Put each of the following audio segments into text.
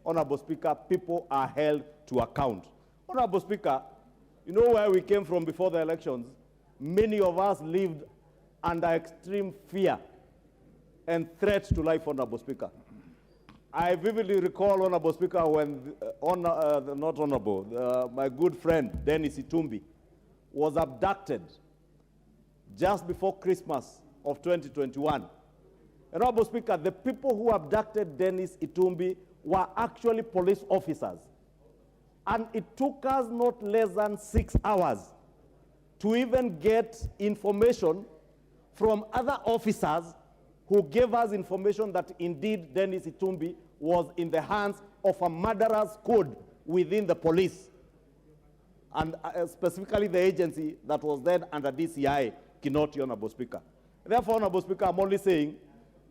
Honorable Speaker, people are held to account. Honorable Speaker, you know where we came from before the elections? Many of us lived under extreme fear and threat to life, Honorable Speaker. I vividly recall, Honorable Speaker, when, my good friend, Dennis Itumbi, was abducted just before Christmas of 2021. Honorable Speaker, the people who abducted Dennis Itumbi were actually police officers. And it took us not less than 6 hours to even get information from other officers who gave us information that indeed Dennis Itumbi was in the hands of a murderous squad within the police, and specifically the agency that was then under DCI, Kinoti, Honorable Speaker. Therefore, Honorable Speaker, I'm only saying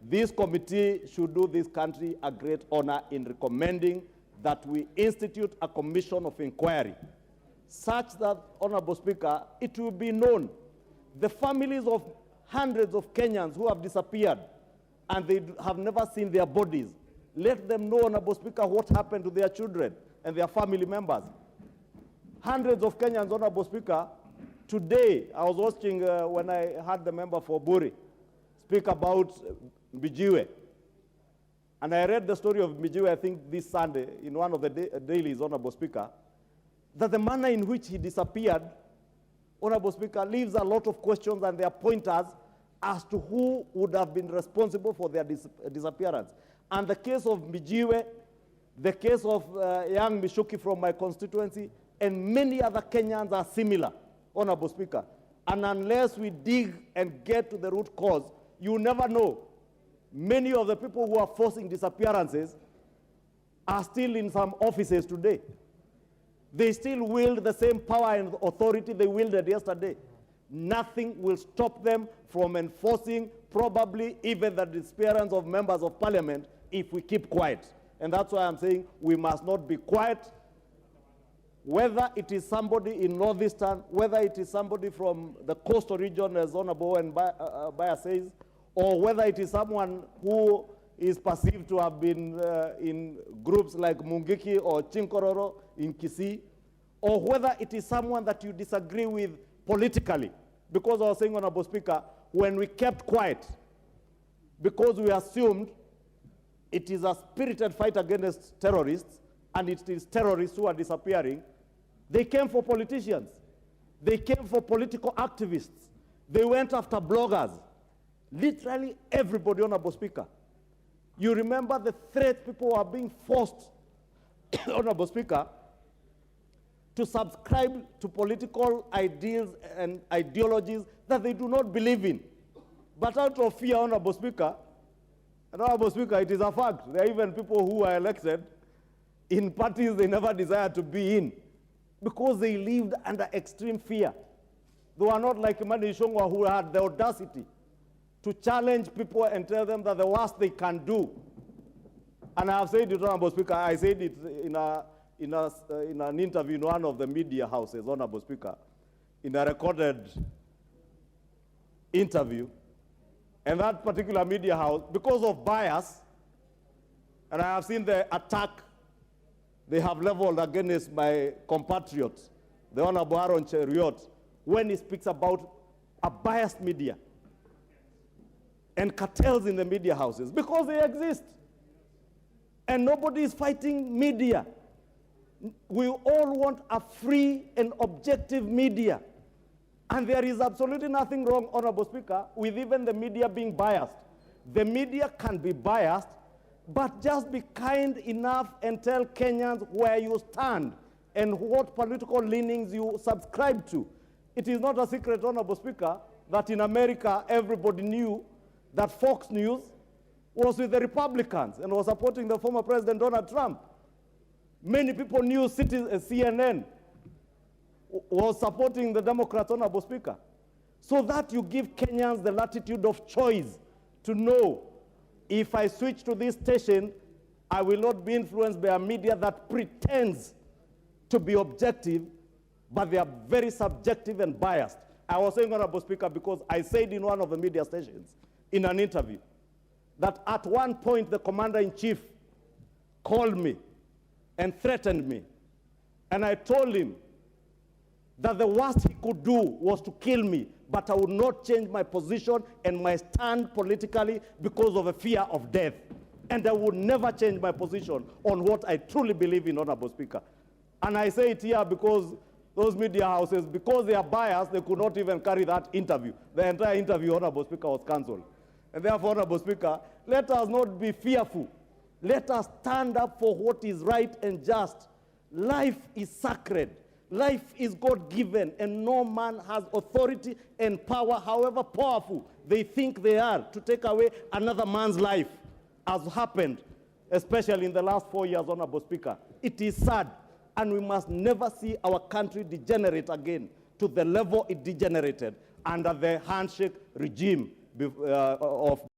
this committee should do this country a great honor in recommending that we institute a commission of inquiry such that, Honorable Speaker, it will be known the families of hundreds of Kenyans who have disappeared and they have never seen their bodies. Let them know, Honorable Speaker, what happened to their children and their family members. Hundreds of Kenyans, Honorable Speaker. Today, I was watching when I heard the member for Buri speak about Mijiwe. And I read the story of Mijiwe, I think, this Sunday in one of the dailies, Honorable Speaker, that the manner in which he disappeared, Honorable Speaker, leaves a lot of questions and there are pointers as to who would have been responsible for their disappearance. And the case of Mijiwe, the case of young Mishuki from my constituency, and many other Kenyans are similar, Honorable Speaker. And unless we dig and get to the root cause, you never know. Many of the people who are forcing disappearances are still in some offices today. They still wield the same power and authority they wielded yesterday. Nothing will stop them from enforcing probably even the disappearance of members of parliament if we keep quiet. And that's why I'm saying we must not be quiet. Whether it is somebody in Northeastern, whether it is somebody from the coastal region, as Honorable and Baya says, or whether it is someone who is perceived to have been in groups like Mungiki or Chinkororo in Kisii, or whether it is someone that you disagree with politically. Because I was saying, Honorable Speaker, when we kept quiet, because we assumed it is a spirited fight against terrorists, and it is terrorists who are disappearing, they came for politicians. They came for political activists. They went after bloggers. Literally everybody, Honorable Speaker. You remember the threat people are being forced, Honorable Speaker, to subscribe to political ideals and ideologies that they do not believe in. But out of fear, Honorable Speaker, it is a fact. There are even people who are elected in parties they never desired to be in because they lived under extreme fear. They were not like Kimani Ichung'wa, who had the audacity to challenge people and tell them that the worst they can do. And I have said it, Honorable Speaker, I said it in an interview in one of the media houses, Honorable Speaker, in a recorded interview. And that particular media house, because of bias, and I have seen the attack they have leveled against my compatriot, the Honorable Aaron Cheruiyot, when he speaks about a biased media and cartels in the media houses, because they exist. And nobody is fighting media. We all want a free and objective media. And there is absolutely nothing wrong, Honorable Speaker, with even the media being biased. The media can be biased, but just be kind enough and tell Kenyans where you stand and what political leanings you subscribe to. It is not a secret, Honorable Speaker, that in America everybody knew that Fox News was with the Republicans and was supporting the former President Donald Trump. Many people knew CNN was supporting the Democrats, Honorable Speaker. So that you give Kenyans the latitude of choice to know, if I switch to this station, I will not be influenced by a media that pretends to be objective, but they are very subjective and biased. I was saying, Honorable Speaker, because I said in one of the media stations, in an interview, that at one point the commander-in-chief called me and threatened me. And I told him that the worst he could do was to kill me, but I would not change my position and my stand politically because of a fear of death. And I would never change my position on what I truly believe in, Honorable Speaker. And I say it here because those media houses, because they are biased, they could not even carry that interview. The entire interview, Honorable Speaker, was cancelled. And therefore, Honorable Speaker, let us not be fearful. Let us stand up for what is right and just. Life is sacred. Life is God-given, and no man has authority and power, however powerful they think they are, to take away another man's life, as happened, especially in the last 4 years, Honorable Speaker. It is sad, and we must never see our country degenerate again to the level it degenerated under the handshake regime of